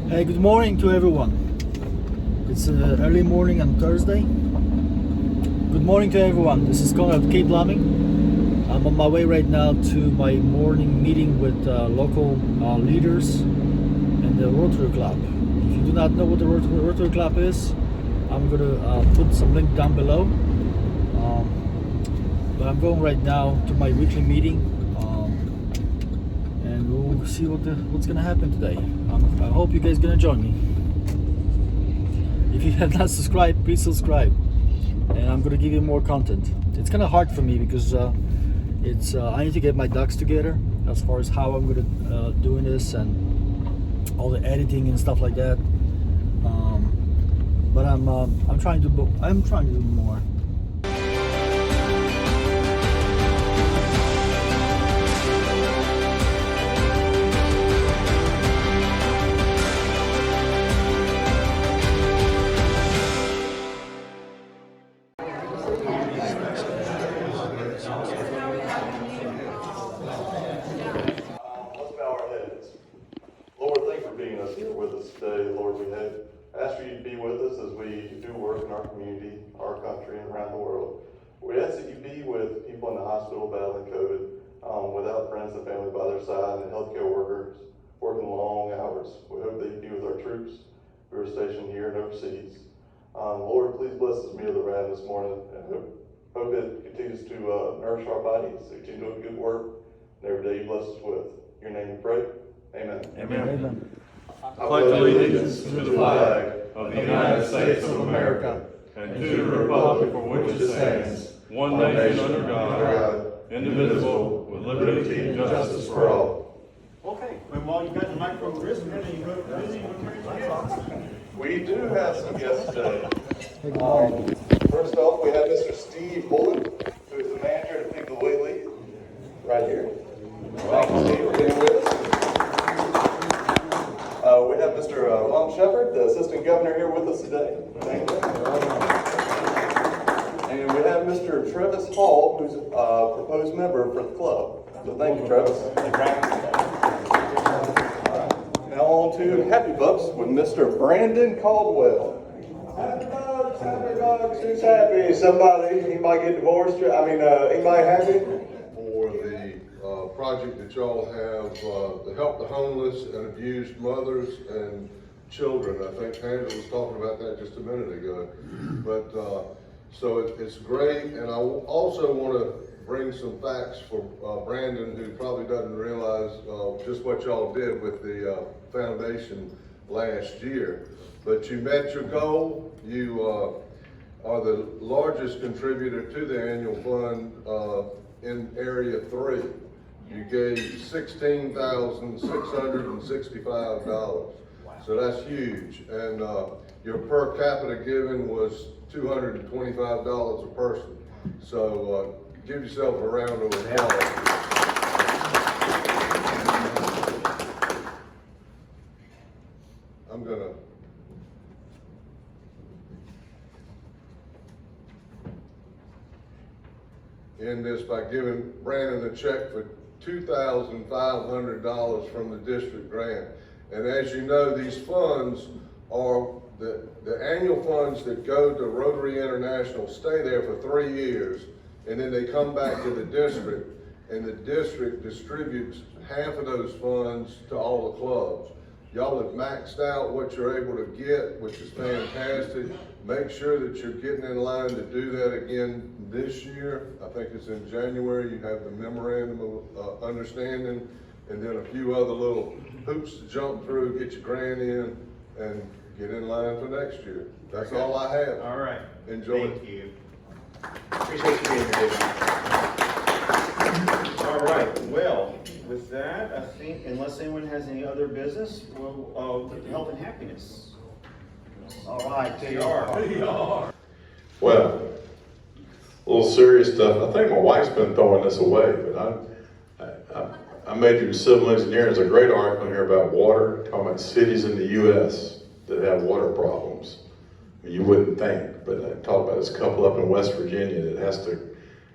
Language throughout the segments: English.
Hey, good morning to everyone. It's early morning on Thursday. Good morning to everyone. This is Conrad K. Plumbing. I'm on my way right now to my morning meeting with local leaders and the Rotary Club. If you do not know what the Rotary Club is, I'm going to put some link down below. But I'm going right now to my weekly meeting, and we'll see what's going to happen today. I hope you guys are going to join me. If you have not subscribed, please subscribe, and I'm going to give you more content. It's kind of hard for me because I need to get my ducks together as far as how I'm going to doing this and all the editing and stuff like that. But I'm trying to do more. Let's bow our heads. Lord, thank you for being here with us today. Lord, we have asked for you to be with us as we do work in our community, our country, and around the world. We ask that you be with people in the hospital battling COVID, without friends and family by their side, and healthcare workers working long hours. We hope that you be with our troops who are stationed here and overseas. Lord, please bless this meal that we're having this morning, and hope it continues to nourish our bodies, continue to do good work, and every day you bless us with. In your name we pray. Amen. Amen. Amen. I pledge allegiance to the flag of the United States of America and to the republic for which it stands, one nation under God, indivisible, with liberty and justice for all. Okay, and while you got the microphone risen, then you go busy and turn your head. We do have some guests today. First off, we have Mr. Steve Bullock, who is the manager at Piggly Wiggly, right here. Thank you, Steve, for being with us. We have Mr. Lon Shepard, the assistant governor, here with us today. Thank you. And we have Mr. Travis Hall, who's a proposed member for the club. So thank you, Travis. Now on to Happy Bucks with Mr. Brandon Caldwell. Happy bucks, who's happy? Somebody, anybody get divorced? Anybody happy? For the project that y'all have to help the homeless and abused mothers and children. I think Angela was talking about that just a minute ago. But so it's great, and I also want to bring some facts for Brandon, who probably doesn't realize just what y'all did with the foundation last year. But you met your goal. You are the largest contributor to the annual fund in Area 3. You gave $16,665. So that's huge. And your per capita giving was $225 a person. So give yourself a round of applause. I'm gonna end this by giving Brandon a check for $2,500 from the district grant. And as you know, these funds are the annual funds that go to Rotary International stay there for 3 years, and then they come back to the district, and the district distributes half of those funds to all the clubs. Y'all have maxed out what you're able to get, which is fantastic. Make sure that you're getting in line to do that again this year. I think it's in January. You have the memorandum of understanding, and then a few other little hoops to jump through, get your grant in, and get in line for next year. That's all I have. All right. Enjoy. Thank you. Appreciate you being here, David. All right, well, with that, I think, unless anyone has any other business, we'll get to health and happiness. All right, TR. Well, a little serious stuff. I think my wife's been throwing this away, but I majored in civil engineering. There's a great article here about water, talking about cities in the U.S. that have water problems. You wouldn't think, but I talked about this couple up in West Virginia that has to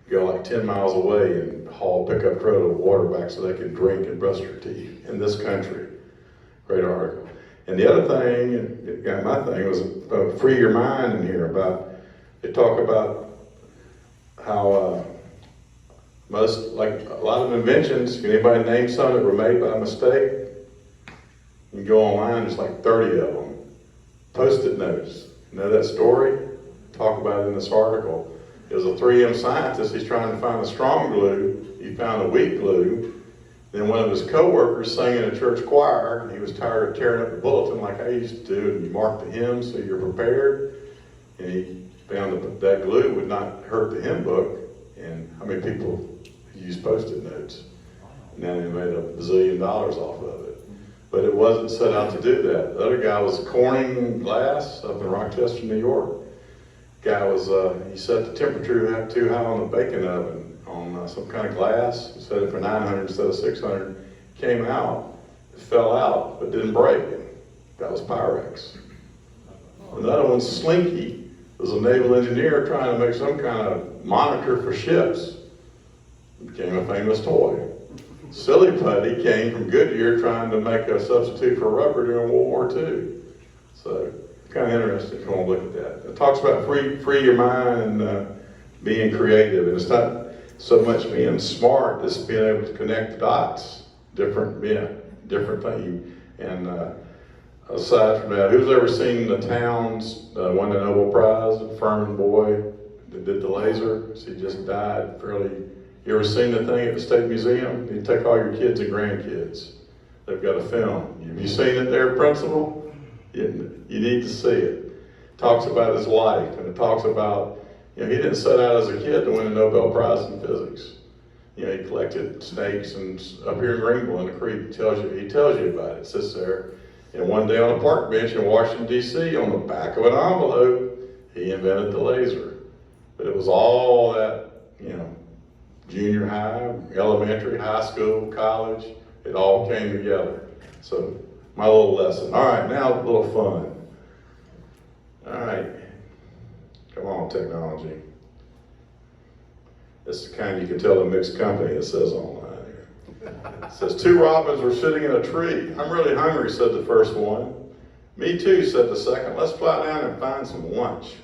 go like 10 miles away and haul pickup trailer of water back so they can drink and brush their teeth in this country. Great article. And the other thing, it got my thing, was free your mind in here they talk about how a lot of inventions, can anybody name some that were made by mistake? You can go online, there's like 30 of them. Post-it notes. You know that story? Talk about it in this article. It was a 3M scientist, he's trying to find a strong glue, he found a weak glue. Then one of his co-workers sang in a church choir, and he was tired of tearing up the bulletin like I used to do, and you mark the hymn so you're prepared. And he found that glue would not hurt the hymn book, and how many people use Post-it notes? And then he made $1 bazillion off of it. But it wasn't set out to do that. The other guy was Corning Glass up in Rochester, New York. Guy was, he set the temperature too high on the baking oven on some kind of glass, set it for 900 instead of 600, came out, it fell out, but didn't break. That was Pyrex. Another one, Slinky, was a naval engineer trying to make some kind of monitor for ships. Became a famous toy. Silly Putty came from Goodyear trying to make a substitute for rubber during World War II. So, kind of interesting if you want to look at that. It talks about free your mind and being creative. And it's not so much being smart, it's being able to connect the dots. Different thing. And aside from that, who's ever seen the Towns, won the Nobel Prize, Furman boy that did the laser? She just died fairly. You ever seen the thing at the State Museum? You take all your kids and grandkids. They've got a film. Have you seen it there, Principal? You need to see it. It talks about his life, and it talks about, he didn't set out as a kid to win a Nobel Prize in physics. He collected snakes and up here in Greenville in the creek. He tells you about it. It sits there. And one day on a park bench in Washington, D.C., on the back of an envelope, he invented the laser. But it was all that, junior high, elementary, high school, college, it all came together. So, my little lesson. All right, now a little fun. All right. Come on, technology. This is the kind you can tell a mixed company, it says online here. It says, 2 robins were sitting in a tree. I'm really hungry, said the first one. Me too, said the second. Let's fly down and find some lunch.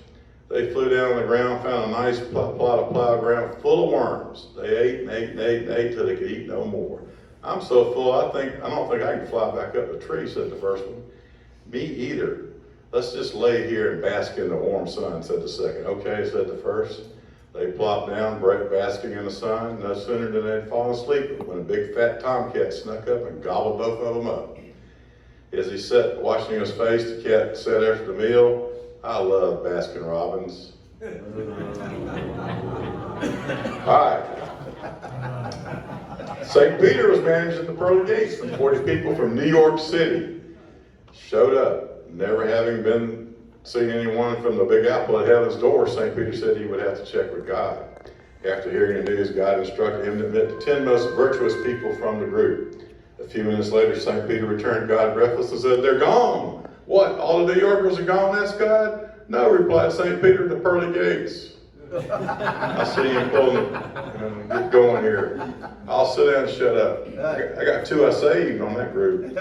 They flew down on the ground, found a nice plot of plowed ground full of worms. They ate and ate and ate and ate till they could eat no more. I'm so full, I don't think I can fly back up the tree, said the first one. Me either. Let's just lay here and bask in the warm sun, said the second. Okay, said the first. They plopped down, basking in the sun. No sooner than they'd fallen asleep when a big fat tomcat snuck up and gobbled both of them up. As he sat washing his face, the cat said after the meal, I love Baskin Robbins. Hi. St. Peter was managing the pearly gates, and 40 people from New York City showed up. Never having seen anyone from the Big Apple at heaven's door, St. Peter said he would have to check with God. After hearing the news, God instructed him to admit the 10 most virtuous people from the group. A few minutes later, St. Peter returned God breathless and said, they're gone. What, all the New Yorkers are gone, asked God? No, replied St. Peter, the pearly gates. I see him pulling and get going here. I'll sit down and shut up. I got 2 I saved on that group.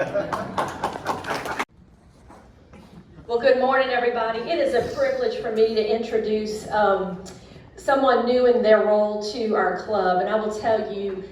Well, good morning, everybody. It is a privilege for me to introduce someone new in their role to our club. And I will tell you,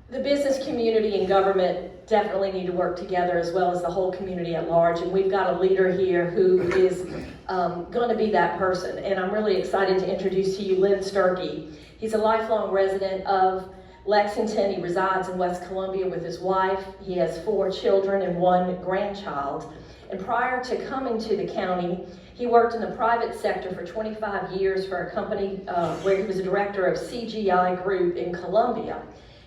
the business community and government definitely need to work together, as well as the whole community at large. And we've got a leader here who is going to be that person. And I'm really excited to introduce to you Lynn Sturkey. He's a lifelong resident of Lexington. He resides in West Columbia with his wife. He has 4 children and 1 grandchild. And prior to coming to the county, he worked in the private sector for 25 years for a company where he was a director of CGI Group in Columbia.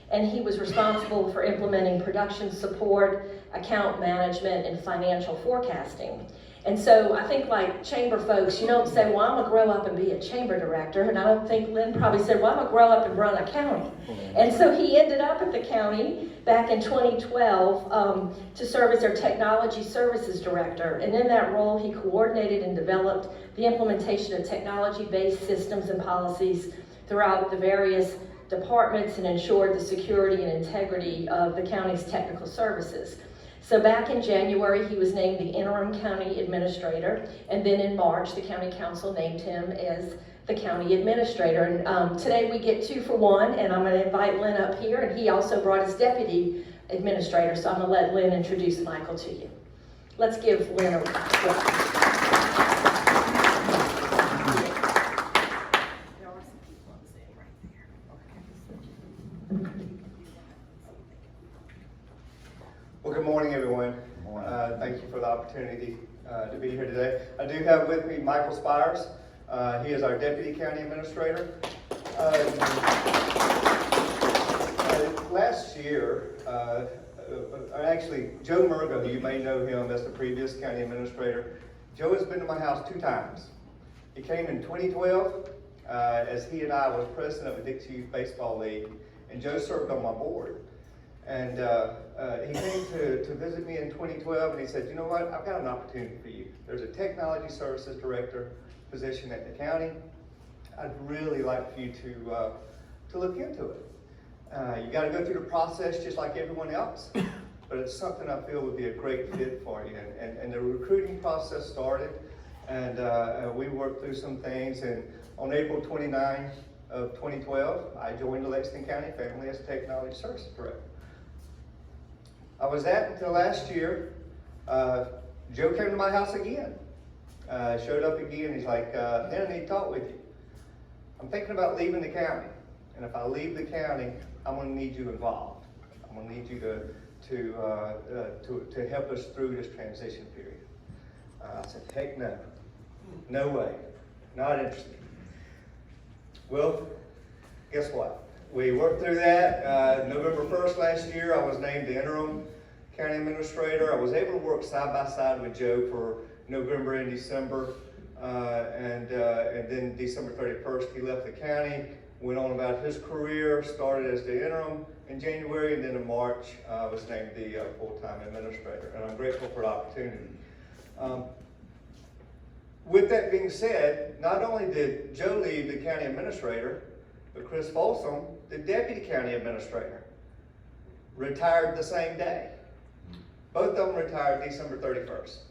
And he was responsible for implementing production support, account management, and financial forecasting. And so I think, like chamber folks, you don't say, well, I'm gonna grow up and be a chamber director. And I don't think Lynn probably said, well, I'm gonna grow up and run a county. And so he ended up at the county back in 2012 to serve as their technology services director. And in that role, he coordinated and developed the implementation of technology-based systems and policies throughout the various departments and ensured the security and integrity of the county's technical services. So back in January, he was named the interim county administrator, and then in March, the county council named him as the county administrator. And today we get 2 for 1, and I'm going to invite Lynn up here, and he also brought his deputy administrator, so I'm going to let Lynn introduce Michael to you. Let's give Lynn a welcome. Well, good morning, everyone. Thank you for the opportunity to be here today. I do have with me Michael Spires. He is our Deputy County Administrator. Last year, actually, Joe Murgo, you may know him as the previous County Administrator. Joe has been to my house 2 times. He came in 2012 as he and I was president of the Dixie Youth Baseball League, and Joe served on my board. And he came to visit me in 2012, and he said, you know what, I've got an opportunity for you. There's a technology services director position at the county. I'd really like for you to look into it. You got to go through the process just like everyone else, but it's something I feel would be a great fit for you. And the recruiting process started, and we worked through some things, and on April 29 of 2012, I joined the Lexington County family as technology services director. I was that until last year. Joe came to my house again. Showed up again. He's like, "Dan, I need to talk with you. I'm thinking about leaving the county, and if I leave the county, I'm going to need you involved. I'm going to need you to help us through this transition period." I said, "Heck no, no way, not interested." Well, guess what? We worked through that. November 1st last year, I was named the interim county administrator. I was able to work side by side with Joe for November and December. And then December 31st, he left the county, went on about his career, started as the interim in January, and then in March, was named the full-time administrator. And I'm grateful for the opportunity. With that being said, not only did Joe leave the county administrator, but Chris Folsom, the deputy county administrator, retired the same day. Both of them retired December 31st.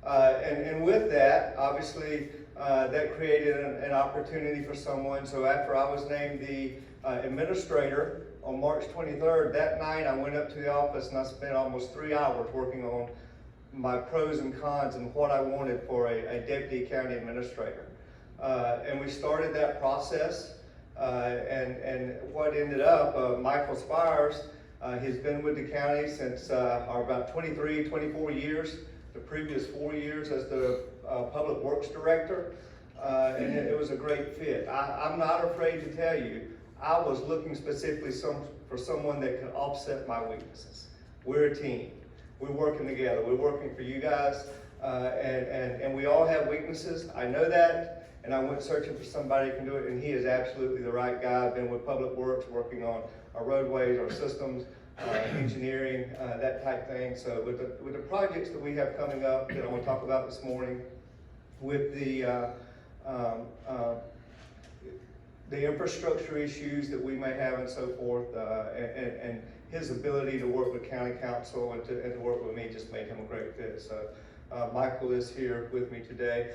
And with that, obviously, that created an opportunity for someone. So after I was named the administrator on March 23rd, that night I went up to the office and I spent almost 3 hours working on my pros and cons and what I wanted for a deputy county administrator. And we started that process. And what ended up, Michael Spires, he's been with the county since about 23, 24 years, the previous 4 years as the Public Works Director, and it was a great fit. I'm not afraid to tell you, I was looking specifically for someone that could offset my weaknesses. We're a team. We're working together. We're working for you guys, and we all have weaknesses. I know that. And I went searching for somebody who can do it, and he is absolutely the right guy. I've been with Public Works, working on our roadways, our systems, engineering, that type thing. So with the projects that we have coming up that I want to talk about this morning, with the infrastructure issues that we may have and so forth, and his ability to work with county council and to work with me just made him a great fit. So Michael is here with me today.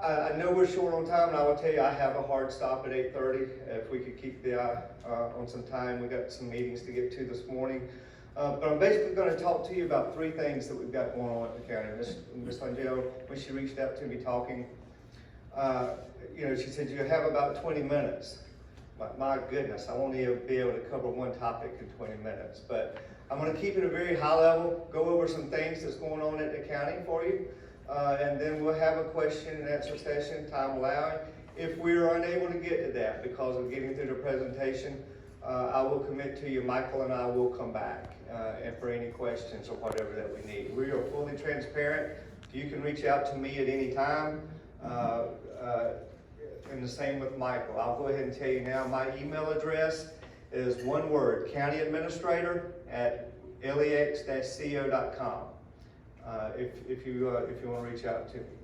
I know we're short on time, and I will tell you I have a hard stop at 8:30. If we could keep the eye on some time, we got some meetings to get to this morning. But I'm basically going to talk to you about 3 things that we've got going on at the county. Ms. Langell, when she reached out to me talking, she said, you have about 20 minutes. My goodness, I won't even be able to cover one topic in 20 minutes. But I'm going to keep it at a very high level, go over some things that's going on at the county for you. And then we'll have a question and answer session, time allowing. If we are unable to get to that because of getting through the presentation, I will commit to you, Michael and I will come back and for any questions or whatever that we need. We are fully transparent. You can reach out to me at any time. And the same with Michael. I'll go ahead and tell you now, my email address is one word, countyadministrator@lex-co.com. If you want to reach out to me.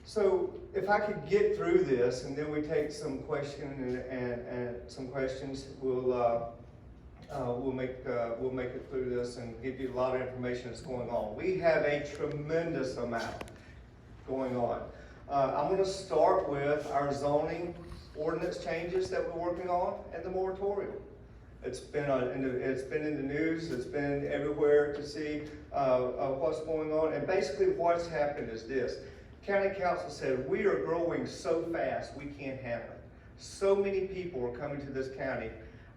So if I could get through this, and then we take some questions and some questions, we'll we'll make it through this and give you a lot of information that's going on. We have a tremendous amount going on. I'm going to start with our zoning ordinance changes that we're working on and the moratorium. It's been in the news, it's been everywhere to see what's going on, and basically what's happened is this. County Council said, we are growing so fast we can't handle it. So many people are coming to this county.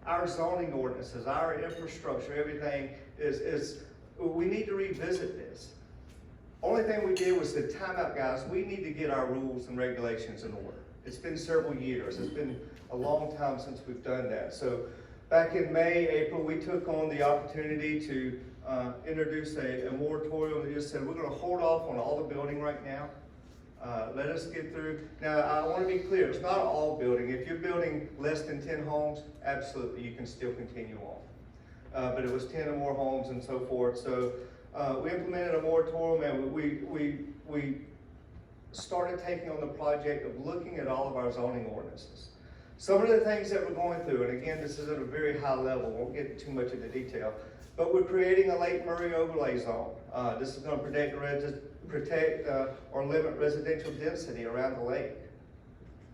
Our zoning ordinances, our infrastructure, everything we need to revisit this. Only thing we did was said, time out guys, we need to get our rules and regulations in order. It's been several years, it's been a long time since we've done that. So back in May, April, we took on the opportunity to introduce a moratorium that just said, we're gonna hold off on all the building right now. Let us get through. Now, I want to be clear, it's not all building. If you're building less than 10 homes, absolutely, you can still continue on. But it was 10 or more homes and so forth. So we implemented a moratorium, and we started taking on the project of looking at all of our zoning ordinances. Some of the things that we're going through, and again, this is at a very high level, won't get too much into detail, but we're creating a Lake Murray overlay zone. This is going to protect or limit residential density around the lake.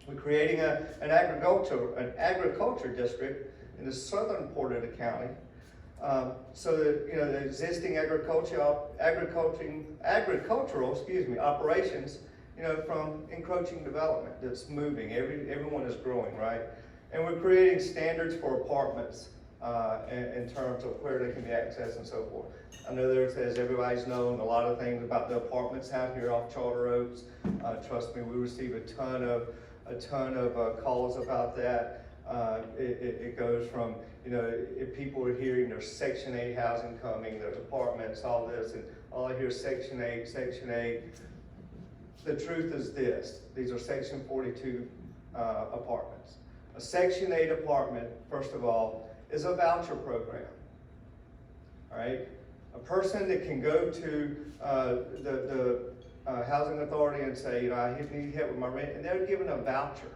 We're creating an agriculture district in the southern part of the county, so that the existing agricultural operations, from encroaching development that's moving. Everyone is growing, right? And we're creating standards for apartments in terms of where they can be accessed and so forth. I know as everybody's known, a lot of things about the apartments out here off Charter Oaks. Trust me, we receive a ton of calls about that. It goes from, if people are hearing there's Section 8 housing coming, there's apartments, all this, and all I hear is Section 8, Section 8. The truth is this, these are Section 42 apartments. A Section 8 apartment, first of all, is a voucher program, all right? A person that can go to the housing authority and say, I need help with my rent, and they're given a voucher.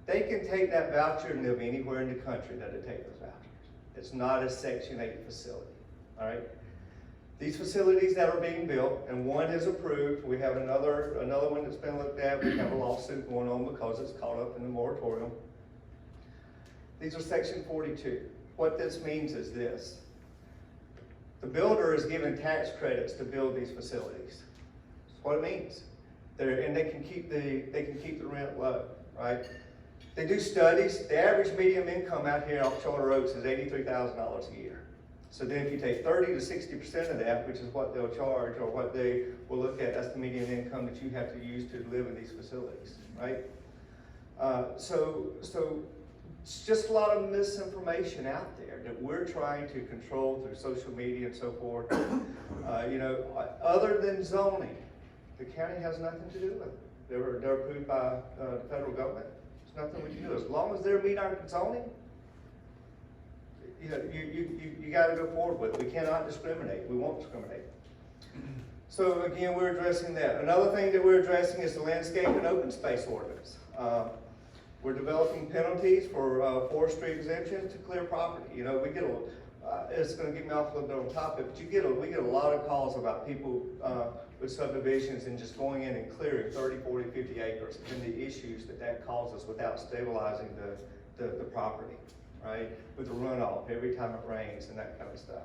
They can take that voucher and live anywhere in the country that'll take those vouchers. It's not a Section 8 facility, all right? These facilities that are being built, and one is approved, we have another one that's been looked at, we have a lawsuit going on because it's caught up in the moratorium. These are Section 42. What this means is this. The builder is given tax credits to build these facilities. That's what it means. And they can keep the rent low, right? They do studies. The average median income out here off Charter Oaks is $83,000 a year. So then if you take 30 to 60% of that, which is what they'll charge or what they will look at, that's the median income that you have to use to live in these facilities, right? So it's just a lot of misinformation out there that we're trying to control through social media and so forth. Other than zoning, the county has nothing to do with it. They're approved by the federal government. There's nothing we can do. As long as they meet our zoning, you got to go forward with it. We cannot discriminate. We won't discriminate. So again, we're addressing that. Another thing that we're addressing is the landscape and open space ordinance. We're developing penalties for forestry exemptions to clear property. We get it's going to get me off a little bit on topic, but we get a lot of calls about people with subdivisions and just going in and clearing 30, 40, 50 acres and the issues that causes without stabilizing the property, right? With the runoff every time it rains and that kind of stuff.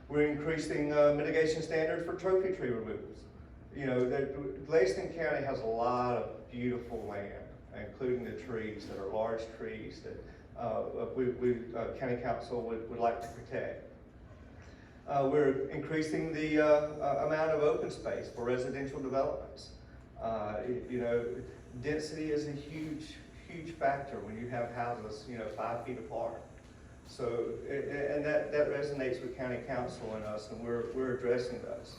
We're increasing mitigation standards for trophy tree removals. Gladstone County has a lot of beautiful land, including the trees that are large trees that County Council would like to protect. We're increasing the amount of open space for residential developments. Density is a huge factor when you have houses, 5 feet apart. So, and that resonates with County Council and us, and we're addressing those.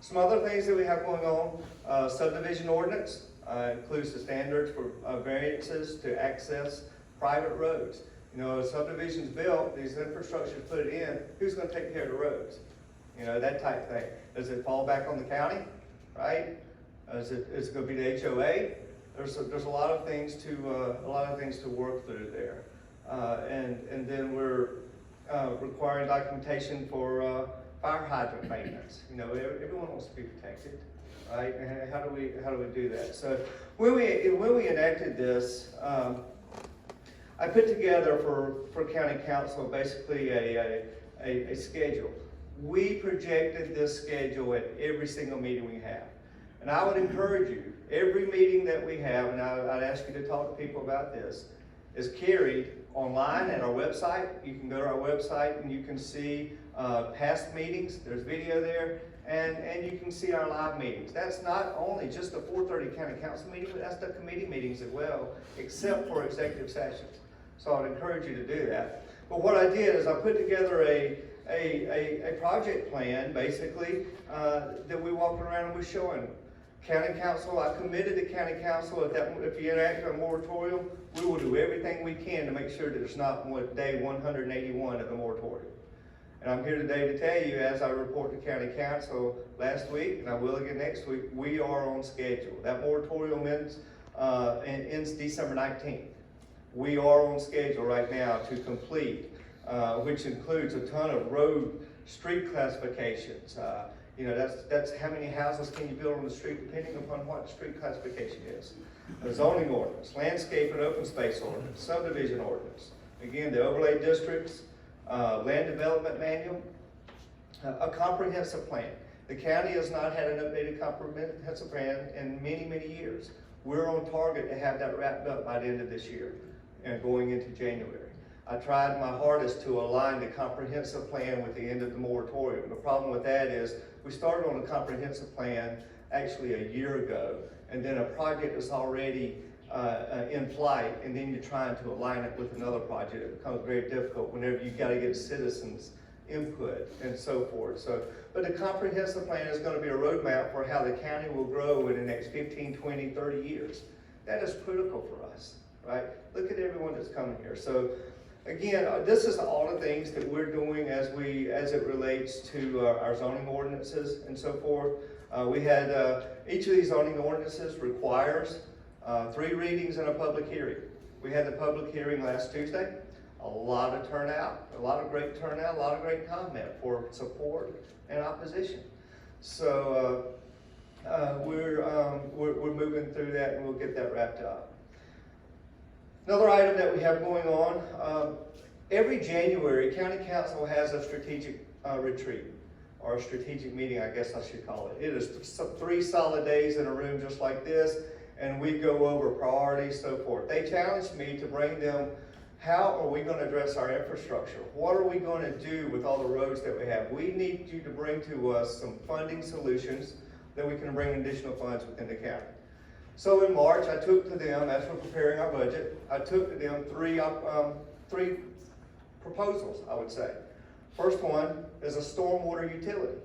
Some other things that we have going on, subdivision ordinance includes the standards for variances to access private roads. A subdivision's built, these infrastructures put in, who's going to take care of the roads? That type thing. Does it fall back on the county, right? Is it going to be the HOA? There's a lot of things to work through there. And then we're requiring documentation for fire hydrant maintenance. You know, everyone wants to be protected, right? And how do we do that? So when we enacted this, I put together for county council basically a schedule. We projected this schedule at every single meeting we have. And I would encourage you, every meeting that we have, and I'd ask you to talk to people about this, is carried online at our website. You can go to our website and you can see past meetings. There's video there. And you can see our live meetings. That's not only just the 4:30 county council meeting, but that's the committee meetings as well, except for executive sessions. So I'd encourage you to do that. But what I did is I put together a project plan, basically, that we walked around and was showing. County council, I committed to county council, if you enact a moratorium, we will do everything we can to make sure that it's not day 181 of the moratorium. And I'm here today to tell you, as I report to county council last week, and I will again next week, we are on schedule. That moratorium ends December 19th. We are on schedule right now to complete, which includes a ton of road, street classifications. You know, that's how many houses can you build on the street depending upon what street classification is. The zoning ordinance, landscape and open space ordinance, subdivision ordinance. Again, the overlay districts, land development manual, a comprehensive plan. The county has not had an updated comprehensive plan in many, many years. We're on target to have that wrapped up by the end of this year and going into January. I tried my hardest to align the comprehensive plan with the end of the moratorium. The problem with that is we started on a comprehensive plan actually a year ago, and then a project is already in flight, and then you're trying to align it with another project. It becomes very difficult whenever you got to get citizens' input and so forth. So, but the comprehensive plan is going to be a roadmap for how the county will grow in the next 15, 20, 30 years. That is critical for us, right? Look at everyone that's coming here. So again, this is all the things that we're doing as it relates to our zoning ordinances and so forth. We had each of these zoning ordinances requires 3 readings and a public hearing. We had the public hearing last Tuesday. A lot of turnout, a lot of great turnout, a lot of great comment for support and opposition. So we're moving through that, and we'll get that wrapped up. Another item that we have going on, every January, County Council has a strategic retreat, or a strategic meeting, I guess I should call it. It is 3 solid days in a room just like this, and we go over priorities, so forth. They challenged me to bring them, how are we going to address our infrastructure? What are we going to do with all the roads that we have? We need you to bring to us some funding solutions that we can bring additional funds within the county. So in March, I took to them, as we're preparing our budget, I took to them 3 proposals, I would say. First one is a stormwater utility,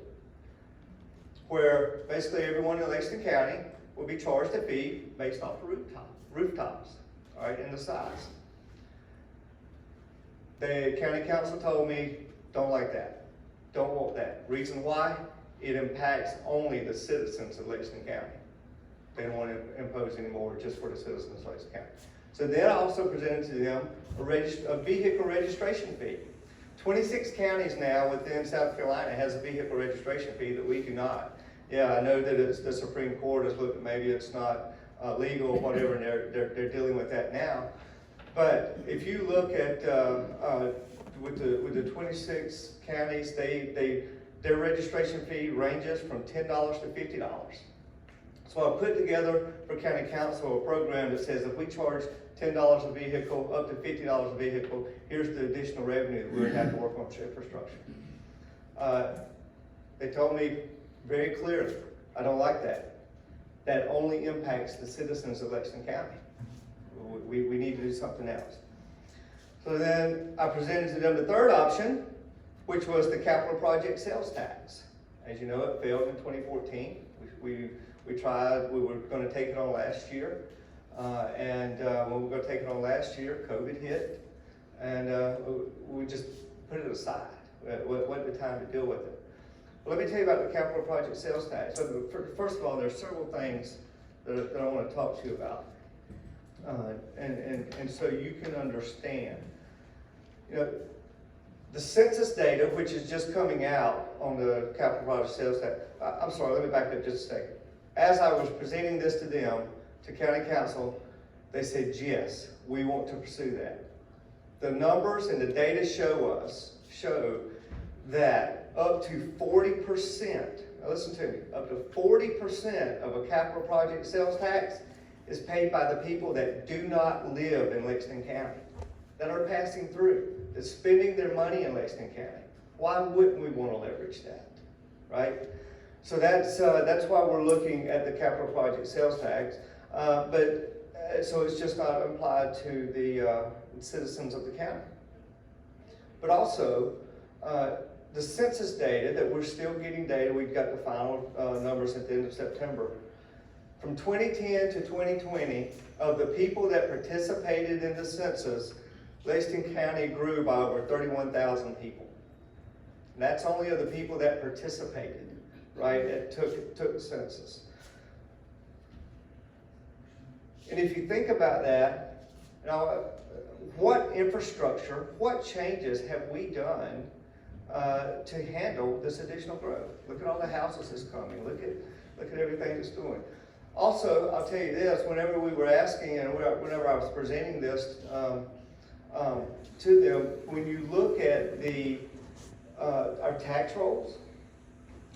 where basically everyone in Lexington County will be charged a fee based off the rooftops, all right, and the size. The county council told me, don't like that, don't want that. Reason why? It impacts only the citizens of Lexington County. They don't want to impose any more just for the citizens of Lexington County. So then I also presented to them a vehicle registration fee. 26 counties now within South Carolina has a vehicle registration fee that we do not. Yeah, I know that it's the Supreme Court has looked at maybe it's not legal or whatever, and they're dealing with that now. But if you look at with the 26 counties, their registration fee ranges from $10 to $50. So I put together for county council a program that says if we charge $10 a vehicle, up to $50 a vehicle, here's the additional revenue that we would have to work on infrastructure. They told me very clearly, I don't like that. That only impacts the citizens of Lexington County. We need to do something else. So then I presented to them the third option, which was the capital project sales tax. As you know, it failed in 2014. We tried, we were going to take it on last year. And when we were going to take it on last year, COVID hit. And we just put it aside. It wasn't the time to deal with it. Well, let me tell you about the capital project sales tax. So first of all, there's several things that I want to talk to you about. And so you can understand. you know, the census data, which is just coming out on the capital project sales tax, I'm sorry, let me back up just a second. As I was presenting this to them, to county council, they said, yes, we want to pursue that. The numbers and the data show that up to 40%, now listen to me, up to 40% of a capital project sales tax is paid by the people that do not live in Lexington County, that are passing through, that's spending their money in Lexington County. Why wouldn't we want to leverage that, right? So that's why we're looking at the capital project sales tax, so it's just not applied to the citizens of the county. But also, the census data, that we're still getting data, we've got the final numbers at the end of September. From 2010 to 2020, of the people that participated in the census, Lexington County grew by over 31,000 people. And that's only of the people that participated, right, that took the census. And if you think about that, now, what infrastructure, what changes have we done to handle this additional growth? Look at all the houses that's coming. Look at everything it's doing. Also, I'll tell you this, whenever we were asking and whenever I was presenting this to them, when you look at our tax rolls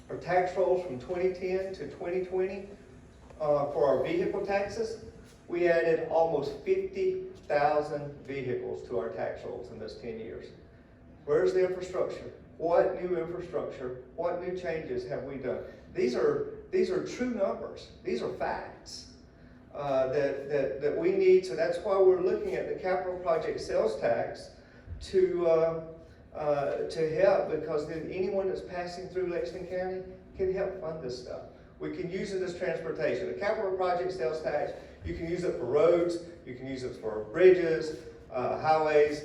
from 2010 to 2020 for our vehicle taxes, we added almost 50,000 vehicles to our tax rolls in those 10 years. Where's the infrastructure? What new infrastructure, what new changes have we done? These are true numbers. These are facts that we need. So that's why we're looking at the capital project sales tax to help, because then anyone that's passing through Lexington County can help fund this stuff. We can use it as transportation. The capital project sales tax, you can use it for roads, you can use it for bridges, highways,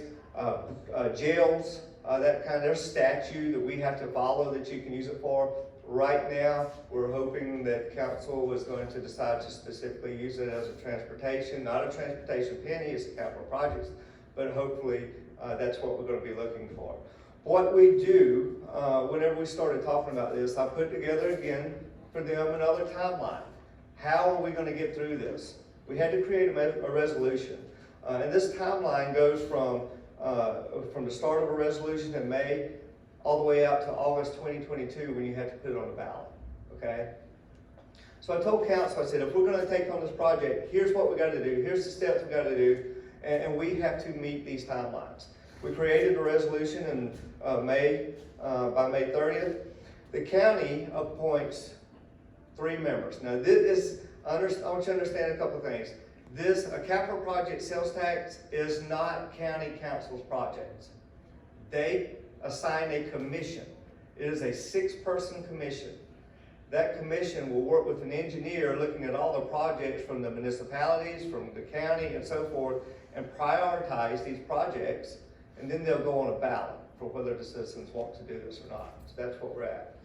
jails, that kind of, there's statute that we have to follow that you can use it for. Right now, we're hoping that council is going to decide to specifically use it as a transportation, not a transportation penny, it's a capital projects, but hopefully that's what we're going to be looking for. What we do, whenever we started talking about this, I put together again for them another timeline. How are we going to get through this? We had to create a resolution. And this timeline goes from the start of a resolution in May all the way out to August 2022 when you have to put it on the ballot, okay? So I told council, I said, if we're gonna take on this project, here's what we gotta do, here's the steps we gotta do, and we have to meet these timelines. We created a resolution in by May 30th. The county appoints 3 members. Now I want you to understand a couple of things. A capital project sales tax is not county council's projects. They assign a commission. It is a 6-person commission. That commission will work with an engineer looking at all the projects from the municipalities, from the county, and so forth, and prioritize these projects, and then they'll go on a ballot for whether the citizens want to do this or not. So that's what we're at.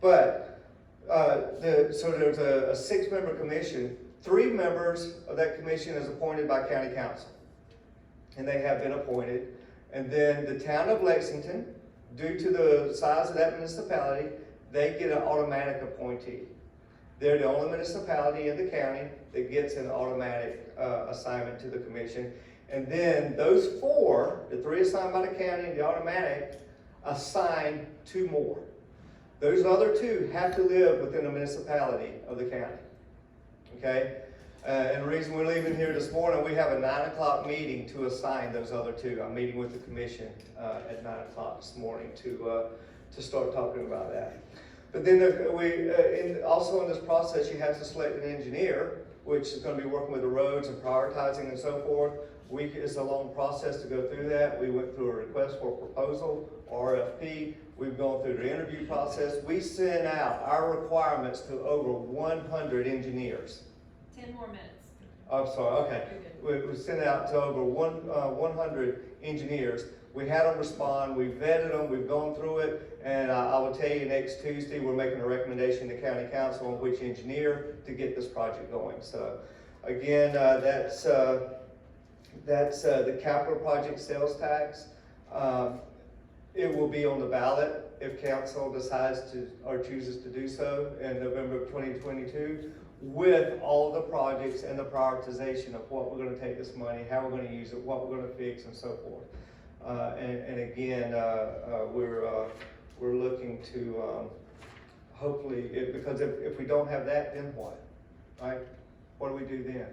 But so there's a 6-member commission. 3 members of that commission is appointed by county council, and they have been appointed. And then the town of Lexington, due to the size of that municipality, they get an automatic appointee. They're the only municipality in the county that gets an automatic assignment to the commission. And then those 4, the 3 assigned by the county and the automatic, assign 2 more. Those other 2 have to live within a municipality of the county. Okay? And the reason we're leaving here this morning, we have a 9 o'clock meeting to assign those other 2. I'm meeting with the commission at 9 o'clock this morning to start talking about that. But then also in this process, you have to select an engineer, which is going to be working with the roads and prioritizing and so forth. It's a long process to go through that. We went through a request for proposal, RFP. We've gone through the interview process. We sent out our requirements to over 100 engineers. 10 more minutes. I'm sorry, okay. We sent out to over 100 engineers. We had them respond, we vetted them, we've gone through it, and I will tell you next Tuesday we're making a recommendation to county council on which engineer to get this project going. So again, that's the capital project sales tax. It will be on the ballot if council decides to, or chooses to do so in November of 2022, with all the projects and the prioritization of what we're gonna take this money, how we're gonna use it, what we're gonna fix, and so forth. And again, we're looking to, hopefully, because if we don't have that, then what, right? What do we do then?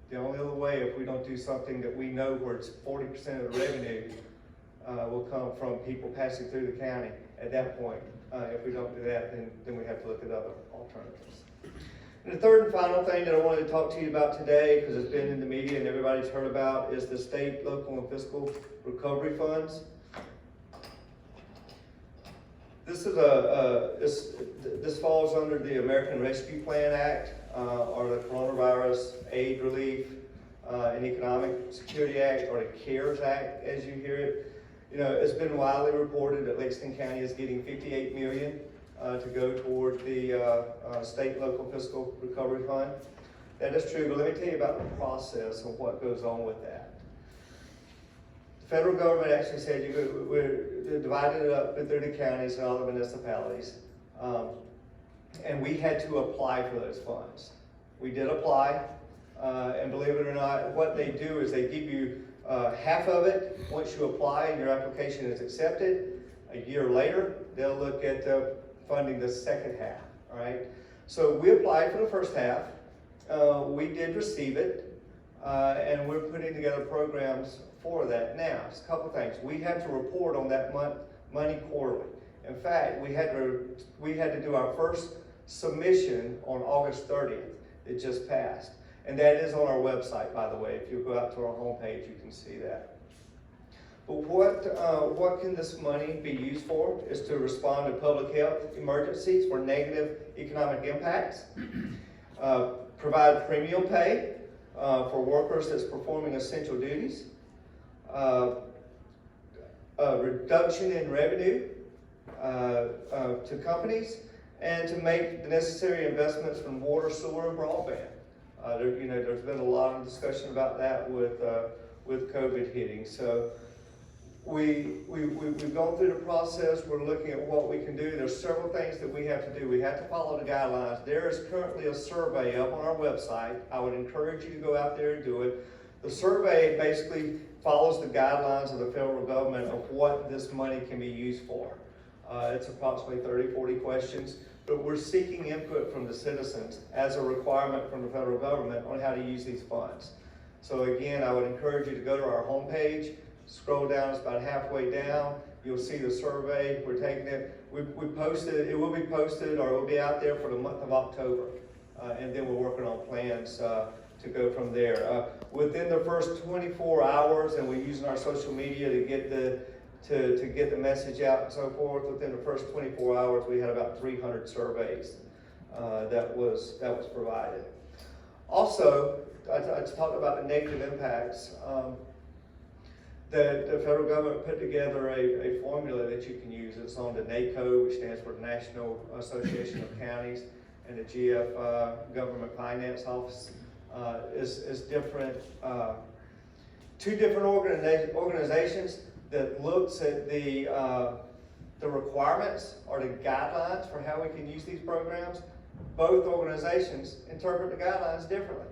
The only other way, if we don't do something that we know where it's 40% of the revenue will come from people passing through the county, at that point, if we don't do that, then we have to look at other alternatives. And the third and final thing that I wanted to talk to you about today, because it's been in the media and everybody's heard about, is the state, local, and fiscal recovery funds. This is this falls under the American Rescue Plan Act, or the Coronavirus Aid Relief and Economic Security Act, or the CARES Act, as you hear it. You know, it's been widely reported that Lexington County is getting $58 million to go toward the state, local fiscal recovery fund. That is true, but let me tell you about the process and what goes on with that. The federal government actually said we're dividing it up through the counties and all the municipalities. And we had to apply for those funds. We did apply, and believe it or not, what they do is they give you half of it once you apply and your application is accepted. A year later, they'll look at funding the second half, all right? So we applied for the first half. We did receive it, and we're putting together programs for that. Now, it's a couple things. We have to report on that money quarterly. In fact, we had to do our first submission on August 30th. It just passed. And that is on our website, by the way. If you go out to our homepage, you can see that. But what can this money be used for? Is to respond to public health emergencies for negative economic impacts, provide premium pay for workers that's performing essential duties, reduction in revenue to companies, and to make the necessary investments from water, sewer, and broadband. There's been a lot of discussion about that with COVID hitting. So we've gone through the process. We're looking at what we can do. There's several things that we have to do. We have to follow the guidelines. There is currently a survey up on our website. I would encourage you to go out there and do it. The survey basically follows the guidelines of the federal government of what this money can be used for. It's approximately 30, 40 questions, but we're seeking input from the citizens as a requirement from the federal government on how to use these funds. So again, I would encourage you to go to our homepage, scroll down, it's about halfway down, you'll see the survey, we're taking it, we posted, it will be posted or it will be out there for the month of October. And then we're working on plans to go from there. Within the first 24 hours, and we're using our social media to get the message out and so forth, within the first 24 hours, we had about 300 surveys that was provided. Also, I talked about the negative impacts. The federal government put together a formula that you can use. It's on the NACO, which stands for National Association of Counties, and the GF Government Finance Office is different. Two different organizations that looks at the requirements or the guidelines for how we can use these programs. Both organizations interpret the guidelines differently.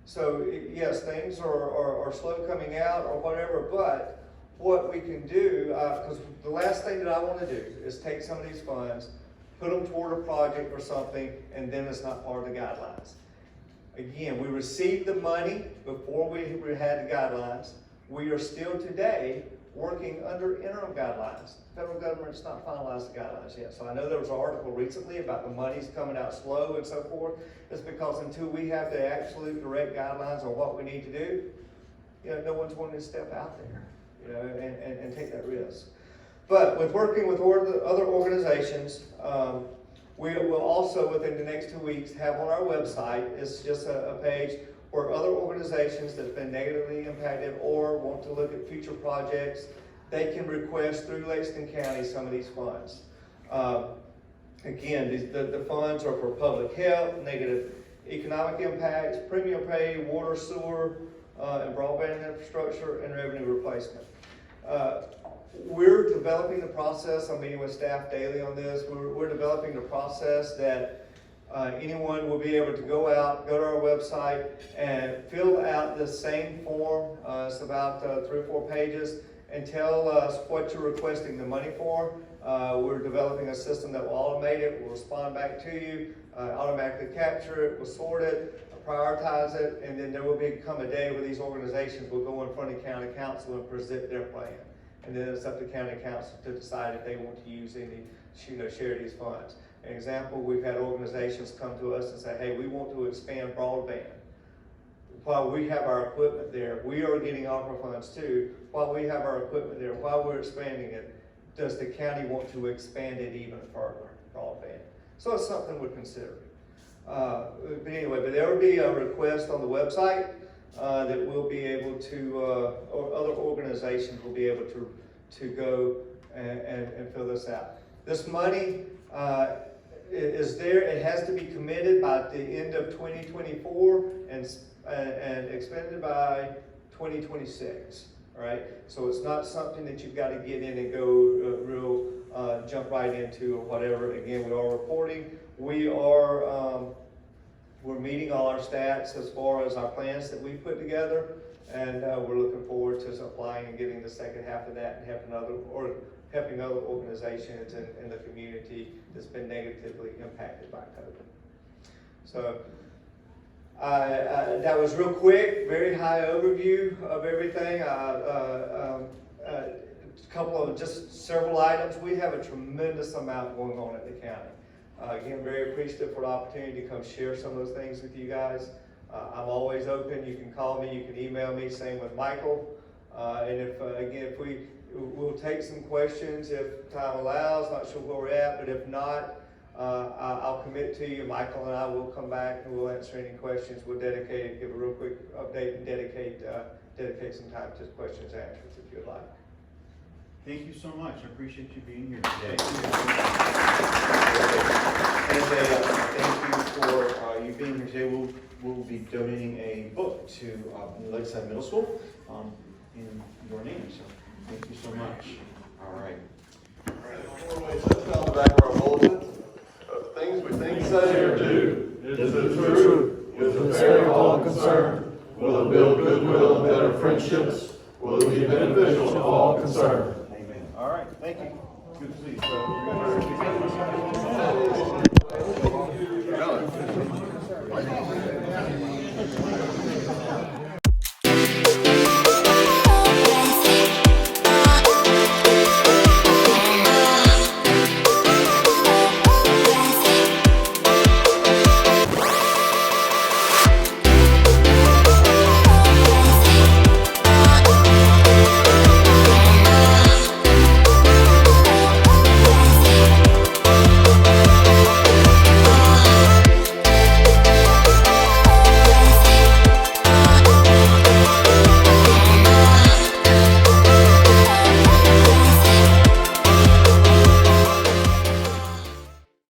So yes, things are slow coming out or whatever, but what we can do, because the last thing that I want to do is take some of these funds, put them toward a project or something, and then it's not part of the guidelines. Again, we received the money before we had the guidelines. We are still today working under interim guidelines. The federal government's not finalized the guidelines yet. So I know there was an article recently about the money's coming out slow and so forth. It's because until we have the absolute direct guidelines on what we need to do, no one's wanting to step out there, and take that risk. But with working with other organizations, we will also, within the next 2 weeks, have on our website, it's just a page where other organizations that have been negatively impacted or want to look at future projects, they can request through Lexington County some of these funds. Again, the funds are for public health, negative economic impacts, premium pay, water, sewer, and broadband infrastructure, and revenue replacement. we're developing the process. I'm meeting with staff daily on this. We're developing the process that anyone will be able to go out, go to our website, and fill out the same form. It's about 3 or 4 pages, and tell us what you're requesting the money for. We're developing a system that will automate it, will respond back to you, automatically capture it, will sort it, prioritize it, and then there will become a day where these organizations will go in front of county council and present their plan. And then it's up to county council to decide if they want to use any, share these funds. An example, we've had organizations come to us and say, hey, we want to expand broadband. While we have our equipment there, we are getting ARPA funds too. While we have our equipment there, while we're expanding it, does the county want to expand it even further, broadband? So it's something we're considering. But anyway, but there will be a request on the website that we'll be able to, or other organizations will be able to go and fill this out. This money is there. It has to be committed by the end of 2024 and expended by 2026. All right, so it's not something that you've got to get in and go jump right into or whatever. Again, we are reporting. We are we're meeting all our stats as far as our plans that we put together, and we're looking forward to applying and getting the second half of that and helping other organizations in the community that's been negatively impacted by COVID. So. That was real quick, very high overview of everything. A couple of just several items. We have a tremendous amount going on at the county. Again, very appreciative for the opportunity to come share some of those things with you guys. I'm always open. You can call me, you can email me, same with Michael. And if we'll take some questions if time allows, not sure where we're at, but if not, I'll commit to you, Michael and I will come back and we'll answer any questions. We'll give a real quick update and dedicate some time to questions and answers if you'd like. Thank you so much. I appreciate you being here today. And thank you for you being here today. We'll be donating a book to Lakeside Middle School in your name. So thank you so much. All right. All right,